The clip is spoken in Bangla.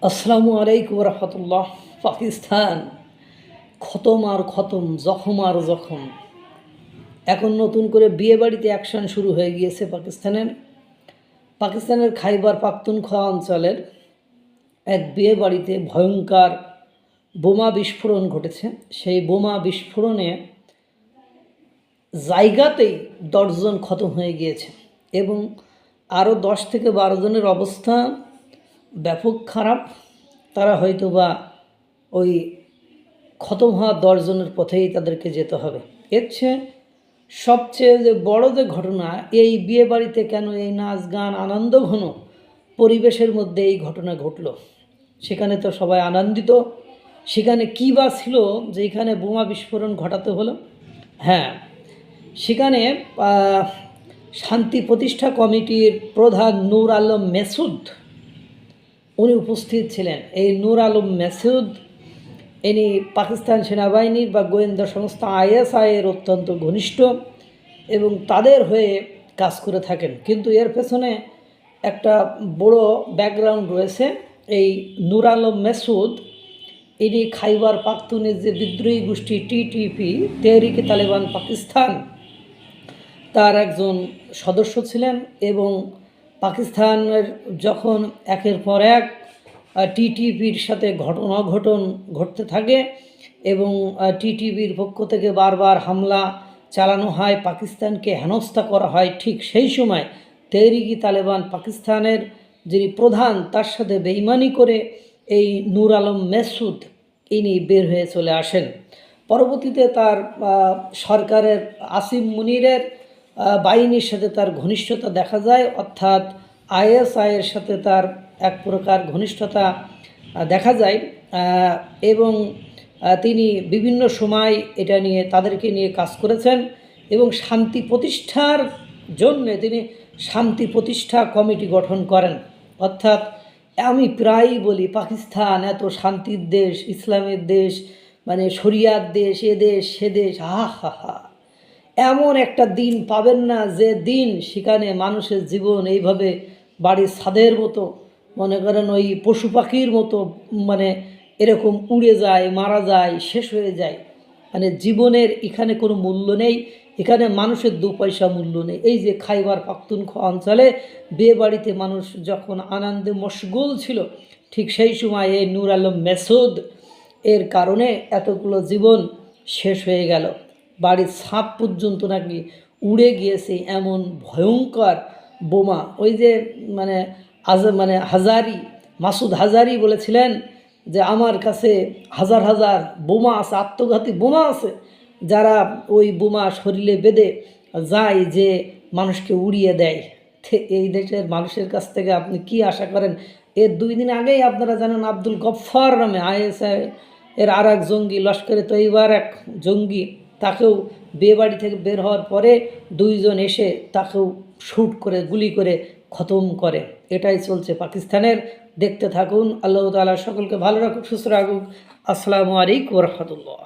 আসসালামু আলাইকুম রহমতুল্লাহ। পাকিস্তান খতম আর খতম, জখম আর জখম। এখন নতুন করে বিয়ে বাড়িতে অ্যাকশন শুরু হয়ে গিয়েছে পাকিস্তানের খাইবার পাখতুনখোয়া অঞ্চলের এক বিয়ে বাড়িতে ভয়ঙ্কর বোমা বিস্ফোরণ ঘটেছে। সেই বোমা বিস্ফোরণে জায়গাতেই 10 জন খতম হয়ে গিয়েছে এবং আরও 10 থেকে 12 জনের অবস্থা ব্যাপক খারাপ। তারা হয়তো বা ওই খতম হওয়া 10 জনের পথেই তাদেরকে যেতে হবে। এর চেয়ে সবচেয়ে যে বড় যে ঘটনা, এই বিয়ে বাড়িতে কেন এই নাচ গান আনন্দ ঘন পরিবেশের মধ্যে এই ঘটনা ঘটল? সেখানে তো সবাই আনন্দিত। সেখানে কী বা ছিল যে এখানে বোমা বিস্ফোরণ ঘটাতে হলো? হ্যাঁ, সেখানে শান্তি প্রতিষ্ঠা কমিটির প্রধান নূর আলম মেসুদ উনি উপস্থিত ছিলেন। এই নূর আলম মেসুদ ইনি পাকিস্তান সেনাবাহিনীর বা গোয়েন্দা সংস্থা আইএসআইয়ের অত্যন্ত ঘনিষ্ঠ এবং তাদের হয়ে কাজ করে থাকেন। কিন্তু এর পেছনে একটা বড় ব্যাকগ্রাউন্ড রয়েছে। এই নূর আলম মেসুদ ইনি খাইবার পাখতুনের যে বিদ্রোহী গোষ্ঠী টিটিপি, তেহরিকে তালেবান পাকিস্তান, তার একজন সদস্য ছিলেন এবং পাকিস্তানের যখন একের পর এক টিটিপির সাথে অঘটন ঘটতে থাকে এবং টিটিপির পক্ষ থেকে বারবার হামলা চালানো হয়, পাকিস্তানকে হেনস্থা করা হয়, ঠিক সেই সময় তেহরিকি তালেবান পাকিস্তানের যিনি প্রধান তার সাথে বেইমানি করে এই নূর আলম মেসুদ ইনি বের হয়ে চলে আসেন। পরবর্তীতে তার সরকারের আসিম মুনিরের বাহিনীর সাথে তার ঘনিষ্ঠতা দেখা যায়, অর্থাৎ আইএসআইয়ের সাথে তার এক প্রকার ঘনিষ্ঠতা দেখা যায় এবং তিনি বিভিন্ন সময় এটা নিয়ে তাদেরকে নিয়ে কাজ করেছেন এবং শান্তি প্রতিষ্ঠার জন্য তিনি শান্তি প্রতিষ্ঠা কমিটি গঠন করেন। অর্থাৎ আমি প্রায়ই বলি, পাকিস্তান এত শান্তির দেশ, ইসলামের দেশ, মানে শরিয়ার দেশ, এ দেশ সে দেশ, হা হা হা, এমন একটা দিন পাবেন না যে দিন সেখানে মানুষের জীবন এইভাবে বাড়ির ছাদের মতো, মনে করেন ওই পশু পাখির মতো, মানে এরকম উড়ে যায়, মারা যায়, শেষ হয়ে যায়। মানে জীবনের এখানে কোনো মূল্য নেই, এখানে মানুষের 2 পয়সা মূল্য নেই। এই যে খাইবার পাখতুনখোয়া অঞ্চলে বিয়ে বাড়িতে মানুষ যখন আনন্দে মশগুল ছিল, ঠিক সেই সময় এই নূর আলম মেসুদ এর কারণে এতগুলো জীবন শেষ হয়ে গেল। বাড়ির ছাদ পর্যন্ত নাকি উড়ে গিয়েছে এমন ভয়ঙ্কর বোমা। ওই যে মানে হাজারি, মাসুদ হাজারি বলেছিলেন যে আমার কাছে হাজার হাজার বোমা আছে, আত্মঘাতী বোমা আছে, যারা ওই বোমা শরীরে বেঁধে যায় যে মানুষকে উড়িয়ে দেয়। এই দেশের মানুষের কাছ থেকে আপনি কি আশা করেন? এর 2 দিন আগেই আপনারা জানেন আব্দুল গফফার নামে আইএসআই এর আর এক জঙ্গি, লস্করে তৈবার এক জঙ্গি, তাকেও বিয়েবাড়ি থেকে বের হওয়ার পরে 2 জন এসে তাকেও শ্যুট করে, গুলি করে খতম করে। এটাই চলছে পাকিস্তানের। দেখতে থাকুন। আল্লাহ তাআলা সকলকে ভালো রাখুক, সুস্থ রাখুক। আসসালামু আলাইকুম রহমতুল্লাহ।